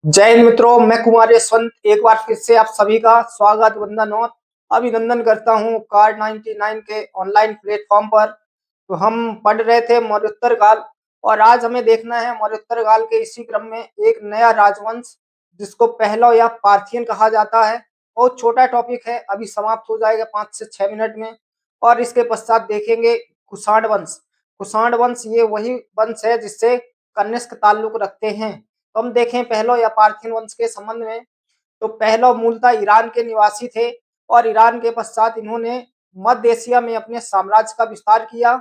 जय हिंद मित्रों, मैं कुमार यशवंत एक बार फिर से आप सभी का स्वागत, वंदन और अभिनंदन करता हूं कार्ड 99 के ऑनलाइन प्लेटफॉर्म पर। तो हम पढ़ रहे थे मौर्योत्तर काल और आज हमें देखना है मौर्योत्तर काल के इसी क्रम में एक नया राजवंश जिसको पहला या पार्थियन कहा जाता है। बहुत छोटा टॉपिक है, अभी समाप्त हो जाएगा 5 से 6 मिनट में। और इसके पश्चात देखेंगे कुषाण वंश। कुषाण वंश ये वही वंश है जिससे कनिष्क ताल्लुक रखते हैं। तो हम देखें पहलो या पार्थियन वंश के संबंध में। तो पहलो मूलतः ईरान के निवासी थे और ईरान के पश्चात इन्होंने मध्य एशिया में अपने साम्राज्य का विस्तार किया।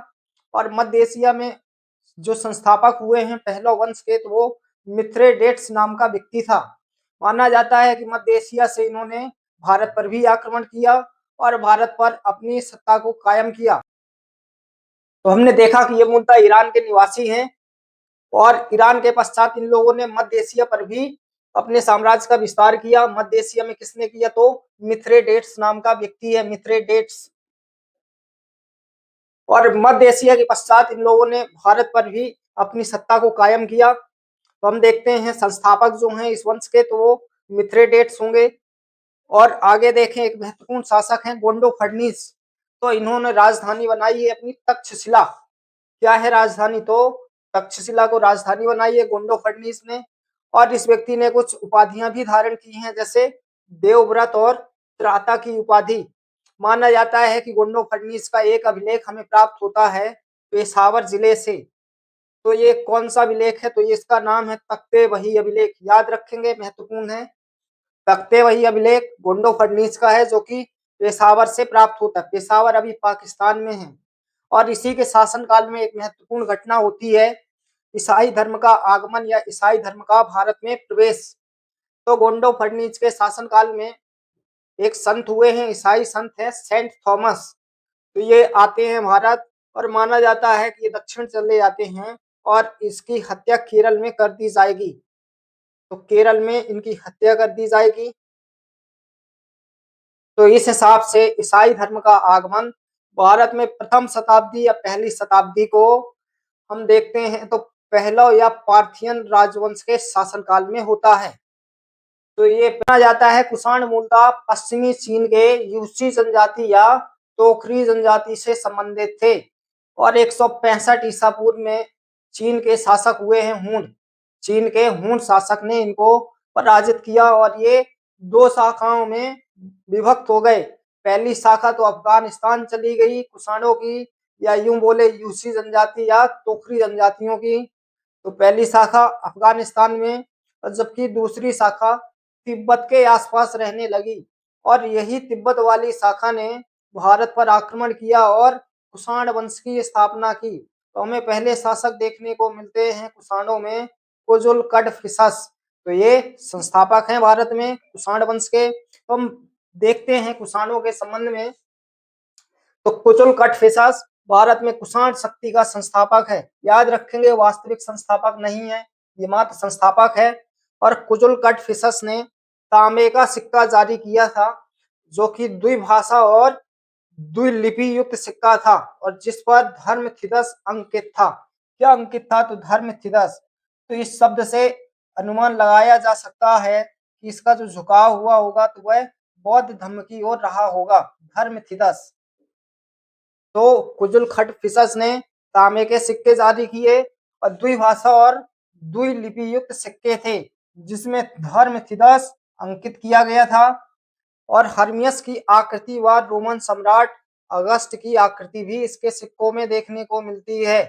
और मध्य एशिया में जो संस्थापक हुए हैं पहलो वंश के, तो वो मिथ्रेडेट्स नाम का व्यक्ति था। माना जाता है कि मध्य एशिया से इन्होंने भारत पर भी आक्रमण किया और भारत पर अपनी सत्ता को कायम किया। तो हमने देखा कि ये मूलतः ईरान के निवासी हैं और ईरान के पश्चात इन लोगों ने मध्य एशिया पर भी अपने साम्राज्य का विस्तार किया। मध्य एशिया में किसने किया? तो मिथ्रेडेट्स नाम का व्यक्ति है, मिथ्रेडेट्स। और मध्य एशिया के पश्चात इन लोगों ने भारत पर भी अपनी सत्ता को कायम किया। तो हम देखते हैं संस्थापक जो हैं इस वंश के, तो वो मिथ्रेडेट्स होंगे। और आगे देखें एक महत्वपूर्ण शासक हैं गोंडो फडनीस। तो इन्होंने राजधानी बनाई है अपनी तक्षशिला। क्या है राजधानी? तो तक्षशिला को राजधानी बनाई है गोंडो फडनीस ने। और इस व्यक्ति ने कुछ उपाधियां भी धारण की हैं, जैसे देवव्रत और त्राता की उपाधि। माना जाता है कि गोंडो फडनीस का एक अभिलेख हमें प्राप्त होता है पेशावर जिले से। तो ये कौन सा अभिलेख है? तो ये इसका नाम है तख्ते वही अभिलेख। याद रखेंगे, महत्वपूर्ण है। तख्ते वही अभिलेख गोंडो फडनीस का है, जो कि पेशावर से प्राप्त होता है। पेशावर अभी पाकिस्तान में है। और इसी के शासनकाल में एक महत्वपूर्ण घटना होती है, ईसाई धर्म का आगमन या ईसाई धर्म का भारत में प्रवेश। तो गोंडो फडनीस के शासनकाल में एक संत हुए हैं, ईसाई संत है सेंट थॉमस। तो ये आते हैं भारत और माना जाता है कि ये दक्षिण चले जाते हैं और इसकी हत्या केरल में कर दी जाएगी। तो केरल में इनकी हत्या कर दी जाएगी। तो इस हिसाब से ईसाई धर्म का आगमन भारत में प्रथम शताब्दी या पहली शताब्दी को हम देखते हैं तो पहला या पार्थियन राजवंश के शासनकाल में होता है। तो ये माना जाता है कुषाण मूलतः पश्चिमी चीन के यूसी जनजाति या तोखरी जनजाति से संबंधित थे। और 165 ईसा पूर्व में चीन के शासक हुए हैं हून। चीन के हून शासक ने इनको पराजित किया और ये दो शाखाओं में विभक्त हो गए। पहली शाखा तो अफगानिस्तान चली गई कुषाणों की, या यूं बोले यूसी जनजाति या तोखरी जनजातियों की। तो पहली शाखा अफगानिस्तान में, और जबकि दूसरी शाखा तिब्बत के आसपास रहने लगी। और यही तिब्बत वाली शाखा ने भारत पर आक्रमण किया और कुषाण वंश की स्थापना की। तो हमें पहले शासक देखने को मिलते हैं कुषाणों में कुजुल कड़फिसस। तो ये संस्थापक हैं भारत में कुषाण वंश के। तो हम देखते हैं कुषाणों के संबंध में। तो कुजुल कड़फिसस भारत में कुषाण शक्ति का संस्थापक है। याद रखेंगे, वास्तविक संस्थापक नहीं है, ये मात्र संस्थापक है। और कुजुल कड़फिसस ने तांबे का सिक्का जारी किया था, जो कि द्विभाषा और द्विलिपि युक्त सिक्का था और जिस पर धर्मथिदस अंकित था। क्या अंकित था? तो धर्मथिदस। तो इस शब्द से अनुमान लगाया जा सकता है कि इसका जो झुकाव हुआ होगा तो वह बौद्ध धर्म की ओर रहा होगा, धर्मथिदस। तो कुजुल कड़फिसस ने तांबे के सिक्के जारी किए और द्विभाषा और द्विलिपि युक्त सिक्के थे, जिसमें धर्मथिदस अंकित किया गया था। और हर्मियस की आकृति व रोमन सम्राट अगस्त की आकृति भी इसके सिक्कों में देखने को मिलती है।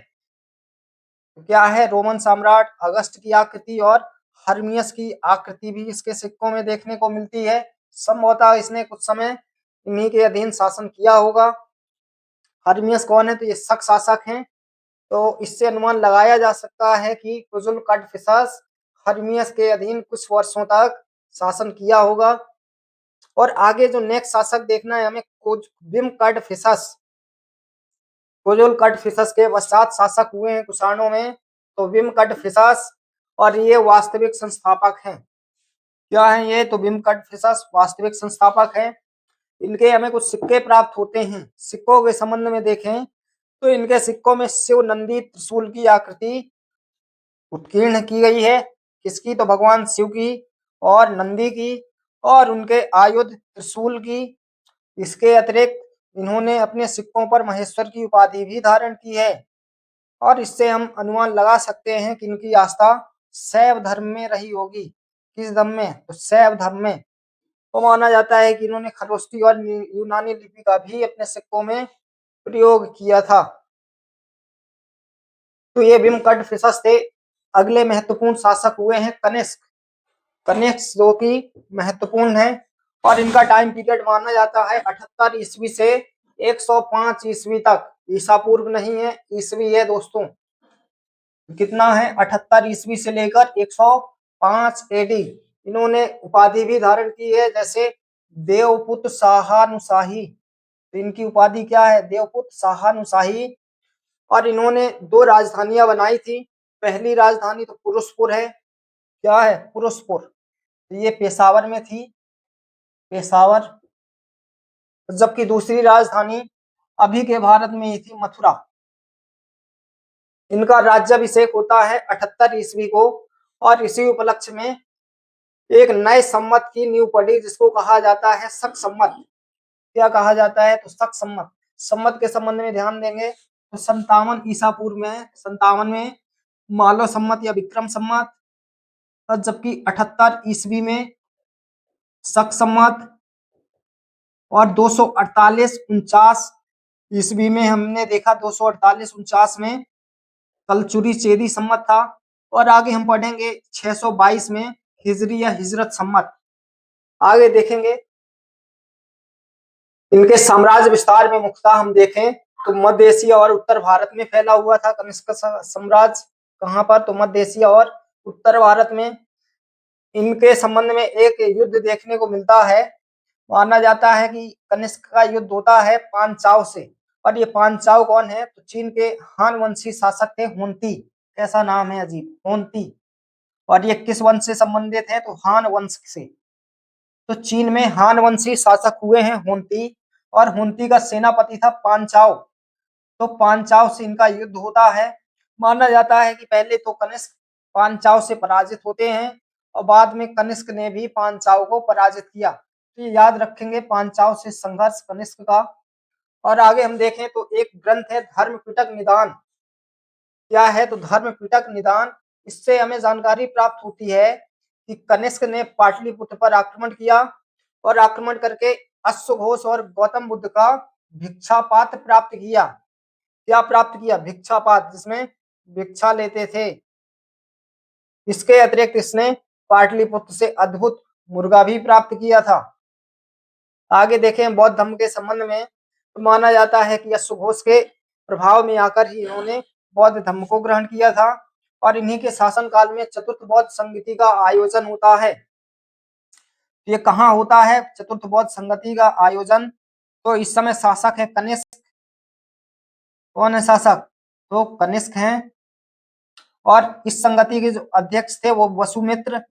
क्या है? रोमन सम्राट अगस्त की आकृति और हर्मियस की आकृति भी इसके सिक्कों में देखने को मिलती है। संभवतः इसने कुछ समय इन्हीं के अधीन शासन किया होगा। हर्मियस कौन है? तो ये शक शासक हैं। तो इससे अनुमान लगाया जा सकता है कि कुजुल कड़फिसस हर्मियस के अधीन कुछ वर्षों तक शासन किया होगा। और आगे जो नेक्स्ट शासक देखना है हमें, कुजुल कड़फिसस। कुजुल कड़फिसस के पश्चात शासक हुए हैं कुषाणों में तो विम कड़फिसस, और ये वास्तविक संस्थापक हैं। क्या है ये? तो विम कड़फिसस वास्तविक संस्थापक हैं। इनके हमें कुछ सिक्के प्राप्त होते हैं। सिक्कों के संबंध में देखें तो इनके सिक्कों में शिव नंदी त्रिशूल की आकृति उत्कीर्ण की गई है। किसकी, तो भगवान शिव की और नंदी की और उनके आयुध त्रिशूल की। इसके अतिरिक्त इन्होंने अपने सिक्कों पर महेश्वर की उपाधि भी धारण की है। और इससे हम अनुमान लगा सकते हैं कि इनकी आस्था शैव धर्म में रही होगी। किस धर्म में, तो शैव धर्म में। तो माना जाता है कि इन्होंने खरोष्टी और यूनानी लिपि का भी अपने सिक्कों में प्रयोग किया था। तो ये व्यंकटफिशस थे। अगले महत्वपूर्ण शासक हुए हैं कनिष्क। कनिष्क जो कि महत्वपूर्ण है और इनका टाइम पीरियड माना जाता है 78 ईस्वी से 105 ईस्वी तक। ईसा पूर्व नहीं है, ईस्वी है दोस्तों। कितना है, 78 ईस्वी से लेकर 105 एडी। इन्होंने उपाधि भी धारण की है, जैसे देवपुत्र शाहानुशाही। तो इनकी उपाधि क्या है, देवपुत्र शाहानुशाही। और इन्होंने 2 राजधानियां बनाई थी। पहली राजधानी तो पुरुषपुर है, क्या है, पुरुषपुर। तो ये पेशावर में थी, पेशावर। जबकि दूसरी राजधानी अभी के भारत में ही थी, मथुरा। इनका राज्याभिषेक होता है 78 ईस्वी को और इसी उपलक्ष्य में एक नए सम्मत की नींव पड़ी, जिसको कहा जाता है शक सम्मत। क्या कहा जाता है, तो शक सम्मत। सम्मत के संबंध में ध्यान देंगे तो 57 ईसा पूर्व में, 57 में मालव सम्मत या विक्रम सम्मत, और जबकि 78 ईस्वी में शक सम्मत, और 248-49 ईस्वी में हमने देखा 248-49 में कलचुरी चेदी सम्मत था। और आगे हम पढ़ेंगे 622 में हिजरी या हिजरत सम्मत। आगे देखेंगे इनके साम्राज्य विस्तार में मुख्यतः हम देखें तो मध्य एशिया और उत्तर भारत में फैला हुआ था कनिष्क साम्राज्य। कहां पर, तो मध्य एशिया और उत्तर भारत में। इनके संबंध में एक युद्ध देखने को मिलता है। माना जाता है कि कनिष्क का युद्ध होता है पांचाल से। और ये पांचाल कौन है, तो चीन के हान वंशी शासक थे, होन्ती। ऐसा नाम है अजीब, होन्ती। और ये किस वंश से संबंधित है, तो हान वंश से। तो चीन में हान वंशी शासक हुए हैं होन्ती, और होन्ती का सेनापति था पांचाल। तो पांचाल से इनका युद्ध होता है। माना जाता है कि पहले तो कनिष्क पांचाल से पराजित होते हैं और बाद में कनिष्क ने भी पांचाल को पराजित किया। तो ये याद रखेंगे, पांचाल से संघर्ष कनिष्क का। और आगे हम देखें तो एक ग्रंथ है धर्मपिटक निदान। क्या है, तो धर्मपिटक निदान। इससे हमें जानकारी प्राप्त होती है कि कनिष्क ने पाटलिपुत्र पर आक्रमण किया और आक्रमण करके अश्वघोष और गौतम बुद्ध का भिक्षा पात्र प्राप्त किया। क्या प्राप्त किया, भिक्षा पात्र, जिसमें भिक्षा लेते थे। इसके अतिरिक्त इसने पाटलिपुत्र से अद्भुत मुर्गा भी प्राप्त किया था। आगे देखें बौद्ध धर्म के संबंध में, तो माना जाता है कि अश्वघोष के प्रभाव में आकर ही इन्होंने बौद्ध धर्म को ग्रहण किया था। और इन्हीं के शासन काल में चतुर्थ बौद्ध संगति का आयोजन होता है। ये कहाँ होता है, चतुर्थ बौद्ध संगति का आयोजन, तो इस समय शासक है कनिष्क। कौन है शासक, तो कनिष्क हैं। और इस संगति के जो अध्यक्ष थे वो वसुमित्र।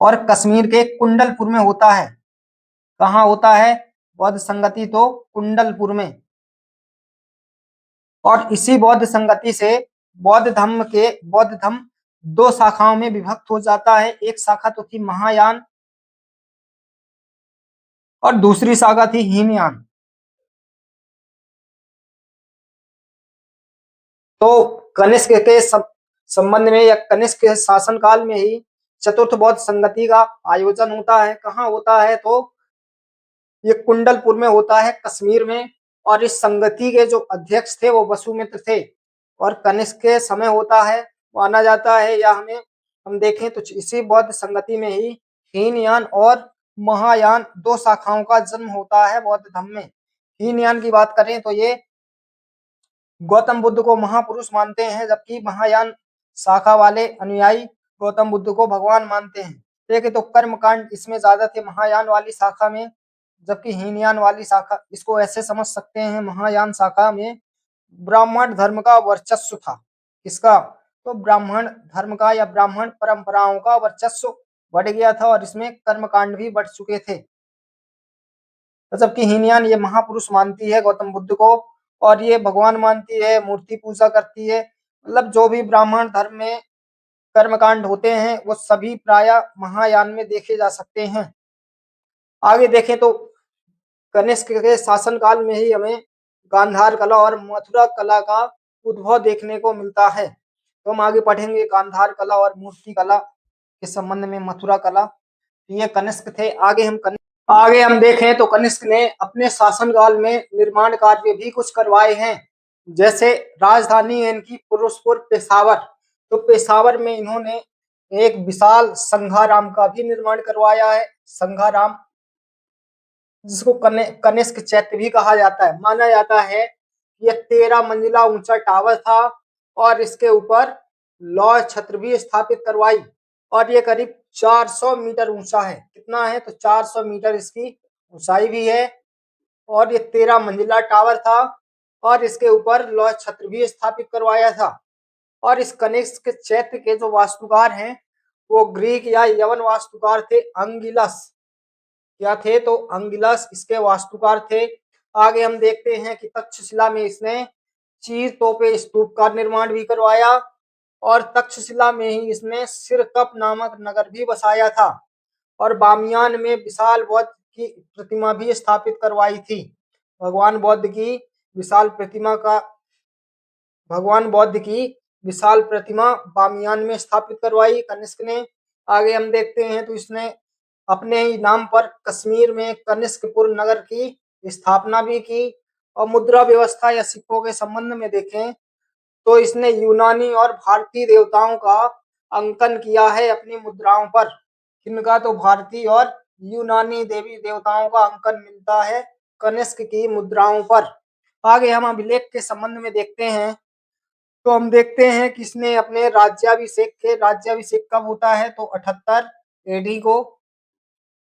और कश्मीर के कुंडलपुर में होता है। कहाँ होता है बौद्ध संगति, तो कुंडलपुर में। और इसी बौद्ध संगति से बौद्ध धर्म 2 शाखाओं में विभक्त हो जाता है। एक शाखा तो थी महायान और दूसरी शाखा थी हीनयान। तो कनिष्क के संबंध में या कनिष्क के शासनकाल में ही चतुर्थ बौद्ध संगति का आयोजन होता है। कहाँ होता है, तो ये कुंडलपुर में होता है, कश्मीर में। और इस संगति के जो अध्यक्ष थे वो वसुमित्र थे। और कनिष्क के समय होता है, माना जाता है, या हम देखें तो इसी बौद्ध संगति में ही हीनयान और महायान 2 शाखाओं का जन्म होता है बौद्ध धर्म में। हीनयान की बात करें तो ये गौतम बुद्ध को महापुरुष मानते हैं, जबकि महायान शाखा वाले अनुयायी गौतम बुद्ध को भगवान मानते हैं। देखें तो कर्मकांड इसमें ज्यादा थे महायान वाली शाखा में, जबकि हीनयान वाली शाखा, इसको ऐसे समझ सकते हैं, महायान शाखा में ब्राह्मण धर्म का वर्चस्व था। किसका, तो ब्राह्मण धर्म का या ब्राह्मण परंपराओं का वर्चस्व बढ़ गया था और इसमें कर्मकांड भी बढ़ चुके थे। जबकि हीनयान ये महापुरुष मानती है गौतम बुद्ध को और ये भगवान मानती है, मूर्ति पूजा करती है। मतलब जो भी ब्राह्मण धर्म में कर्मकांड होते हैं वो सभी प्रायः महायान में देखे जा सकते हैं। आगे देखें तो कनिष्क के शासनकाल में ही हमें गांधार कला और मथुरा कला का उद्भव देखने को मिलता है। तो हम आगे पढ़ेंगे गांधार कला और मूर्ति कला के संबंध में, मथुरा कला। ये कनिष्क थे। आगे हम देखें तो कनिष्क ने अपने शासनकाल में निर्माण कार्य भी कुछ करवाए हैं, जैसे राजधानी है इनकी फिरोजपुर पेशावर। तो पेशावर में इन्होंने एक विशाल संघाराम का भी निर्माण करवाया है। संघाराम जिसको कनिष्क चैत्य भी कहा जाता है। माना जाता है यह 13 मंजिला ऊंचा टावर था और इसके ऊपर लौह छत्र भी स्थापित करवाई और ये करीब 400 मीटर ऊंचा है। कितना है तो 400 मीटर इसकी ऊंचाई भी है और ये 13 मंजिला टावर था और इसके ऊपर लौह छत्र भी स्थापित करवाया था। और इस कनिष्क चैत्य के जो वास्तुकार हैं वो ग्रीक या यवन वास्तुकार थे, अंगिलस। क्या थे तो अंगिलस इसके वास्तुकार थे। आगे हम देखते हैं कि तक्षशिला में इसने चीर तोपे स्तूप का निर्माण भी करवाया और तक्षशिला में ही इसने सिरकप नामक नगर भी बसाया था और बामियान में विशाल बौद्ध की प्रतिमा भी स्थापित करवाई थी। भगवान बौद्ध की विशाल प्रतिमा का भगवान बौद्ध की विशाल प्रतिमा बामियान में स्थापित करवाई कनिष्क ने। आगे हम देखते हैं तो इसने अपने ही नाम पर कश्मीर में कनिष्कपुर नगर की स्थापना भी की। और मुद्रा व्यवस्था या सिक्कों के संबंध में देखें तो इसने यूनानी और भारतीय देवताओं का अंकन किया है अपनी मुद्राओं पर। इनका तो भारतीय और यूनानी देवी देवताओं का अंकन मिलता है कनिष्क की मुद्राओं पर। आगे हम अभिलेख के संबंध में देखते हैं तो हम देखते हैं कि इसने अपने राज्याभिषेक कब होता है तो 78 एडी को।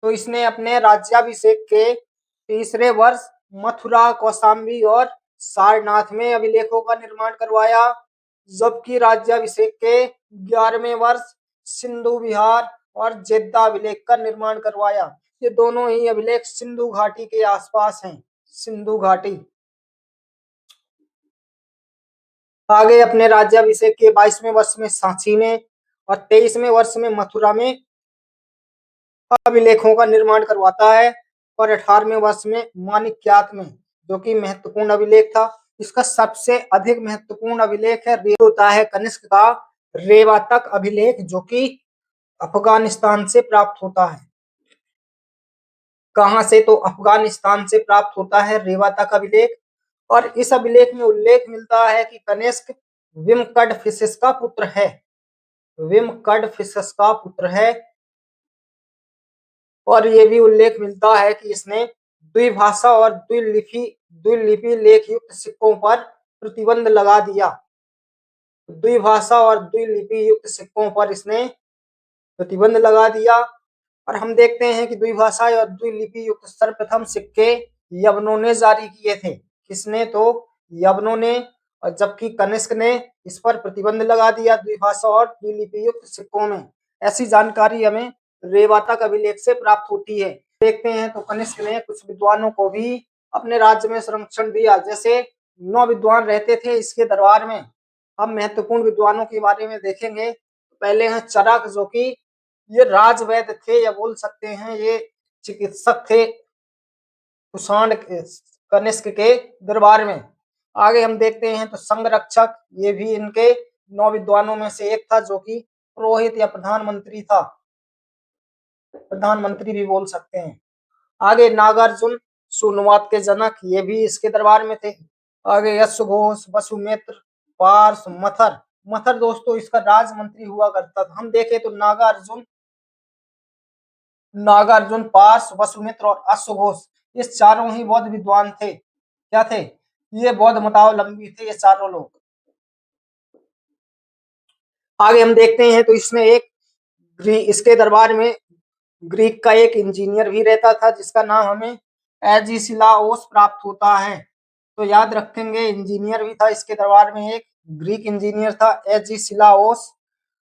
तो इसने अपने राज्याभिषेक के तीसरे वर्ष मथुरा, कौशाम्बी और सारनाथ में अभिलेखों का निर्माण करवाया, जबकि राज्याभिषेक के 11वें वर्ष सिंधु विहार और जेद्दा अभिलेख का निर्माण करवाया। ये दोनों ही अभिलेख सिंधु घाटी के आसपास हैं, सिंधु घाटी। आगे अपने राज्याभिषेक के 22वें वर्ष में सांची में और 23वें वर्ष में मथुरा में अभिलेखों का निर्माण करवाता है और 18वें वर्ष में माणिक्यात में, जो कि महत्वपूर्ण अभिलेख था। इसका सबसे अधिक महत्वपूर्ण अभिलेख होता है कनिष्क का रेवा तक अभिलेख, जो कि अफगानिस्तान से प्राप्त होता है। कहां से तो अफगानिस्तान से प्राप्त होता है रेवा तक अभिलेख। और इस अभिलेख में उल्लेख मिलता है कि कनिष्क विमकड़फिसेस का पुत्र है, विमकड़फिसेस का पुत्र है। और ये भी उल्लेख मिलता है कि इसने द्विभाषा और द्विलिपि लेख युक्त सिक्कों पर प्रतिबंध लगा दिया। द्विभाषा और द्विलिपि युक्त सिक्कों पर इसने प्रतिबंध लगा दिया। और हम देखते हैं कि द्विभाषा और द्विलिपि युक्त सर्वप्रथम सिक्के यवनों ने जारी किए थे। किसने तो यवनों ने, और जबकि कनिष्क ने इस पर प्रतिबंध लगा दिया द्विभाषा और द्विलिपि युक्त सिक्कों में। ऐसी जानकारी हमें रेवा तक अभिलेख से प्राप्त होती है। देखते हैं तो कनिष्क ने कुछ विद्वानों को भी अपने राज्य में संरक्षण दिया, जैसे 9 विद्वान रहते थे इसके दरबार में। हम महत्वपूर्ण विद्वानों के बारे में देखेंगे। पहले हैं चरक, जो कि ये राजवैद्य थे या बोल सकते हैं ये चिकित्सक थे कुषाण कनिष्क के दरबार में। आगे हम देखते हैं तो संरक्षक, ये भी इनके 9 विद्वानों में से एक था, जो कि पुरोहित या प्रधानमंत्री था, प्रधानमंत्री भी बोल सकते हैं। आगे नागार्जुन सुनवात के जनक, ये भी इसके दरबार में थे। आगे यश घोष, वसुमित्र, पार्स, मथर। मथर दोस्तों इसका राजमंत्री हुआ करता था। हम देखें तो नागार्जुन, पार्स, वसुमित्र और अश्वघोष, ये चारों ही बौद्ध विद्वान थे। क्या थे? ये बौद्ध मतावलंबी थे, ये चारों लोग। आगे हम देखते हैं तो इसके दरबार में ग्रीक का एक इंजीनियर भी रहता था, जिसका नाम हमें एजिसिलाओस प्राप्त होता है। तो याद रखेंगे, इंजीनियर भी था इसके दरबार में, एक ग्रीक इंजीनियर था एजिसिलाओस।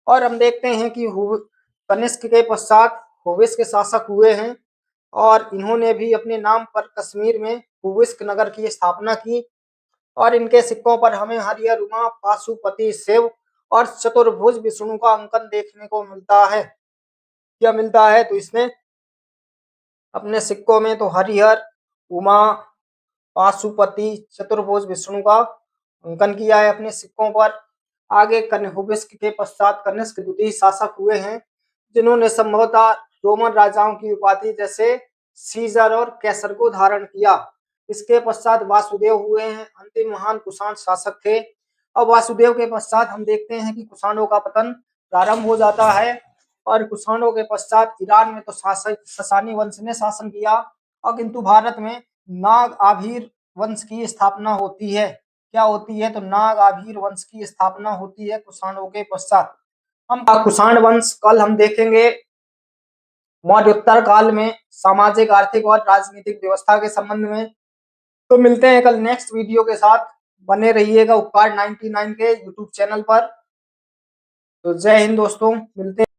और हम देखते हैं कि कनिष्क के पश्चात हुविस्क के शासक हुए हैं और इन्होंने भी अपने नाम पर कश्मीर में हुविस्क नगर की स्थापना की। और इनके सिक्कों पर हमें हरिहर उमा, पाशुपति शिव और चतुर्भुज विष्णु का अंकन देखने को मिलता है। क्या मिलता है? तो इसने अपने सिक्कों में तो हरिहर, उमा, पाशुपति, चतुर्भुज विष्णु का अंकन किया है अपने सिक्कों पर। आगे कनिष्क के पश्चात कनिष्क द्वितीय शासक हुए हैं, जिन्होंने संभवतः रोमन राजाओं की उपाधि जैसे सीजर और कैसर को धारण किया। इसके पश्चात वासुदेव हुए हैं, अंतिम महान कुषाण शासक थे। अब वासुदेव के पश्चात हम देखते हैं कि कुषाणों का पतन प्रारंभ हो जाता है और कुषाणों के पश्चात ईरान में तो ससानी वंश ने शासन किया, और किंतु भारत में नाग आभीर वंश की स्थापना होती है। क्या होती है? तो नाग आभीर वंश की स्थापना होती है कुषाणों के पश्चात। हम कुषाण वंश कल हम देखेंगे मौर्योत्तर काल में सामाजिक, आर्थिक और राजनीतिक व्यवस्था के संबंध में। तो मिलते हैं कल नेक्स्ट वीडियो के साथ। बने रहिएगा उपकार 99 के यूट्यूब चैनल पर। तो जय हिंद दोस्तों, मिलते हैं।